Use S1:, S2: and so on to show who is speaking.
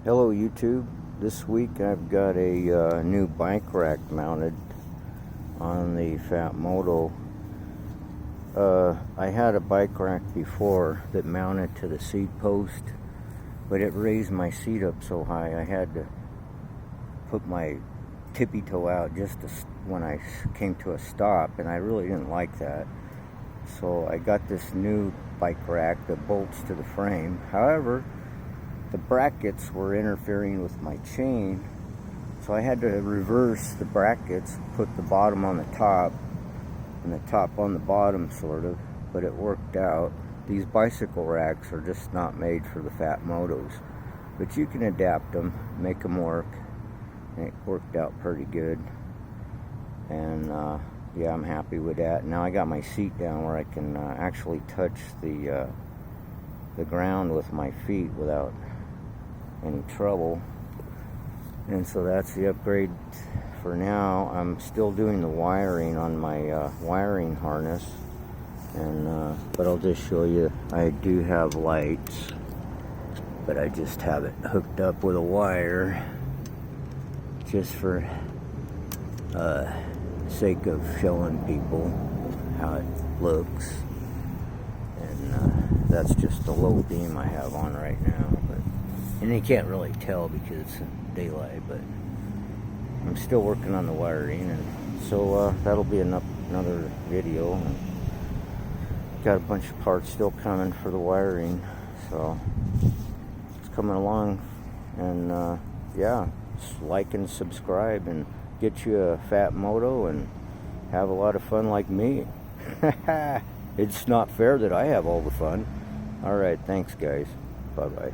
S1: Hello YouTube. This week I've got a new bike rack mounted on the Fat Moto. I had a bike rack before that mounted to the seat post, but it raised my seat up so high I had to put my tippy toe out just when I came to a stop, and I really didn't like that. So I got this new bike rack that bolts to the frame. However, the brackets were interfering with my chain, so I had to reverse the brackets, put the bottom on the top and the top on the bottom, sort of, but it worked out. These bicycle racks are just not made for the Fat Motos, but you can adapt them, make them work, and it worked out pretty good. And yeah, I'm happy with that. Now I got my seat down where I can actually touch the ground with my feet without any trouble. And so that's the upgrade for now. I'm still doing the wiring on my wiring harness, and but I'll just show you. I do have lights, but I just have it hooked up with a wire just for sake of showing people how it looks. And that's just the low beam I have on right now, and you can't really tell because it's daylight, but I'm still working on the wiring, and so that'll be another video. And got a bunch of parts still coming for the wiring, so it's coming along. And yeah, like and subscribe and get you a Fat Moto and have a lot of fun like me. It's not fair that I have all the fun. Alright, thanks guys. Bye bye.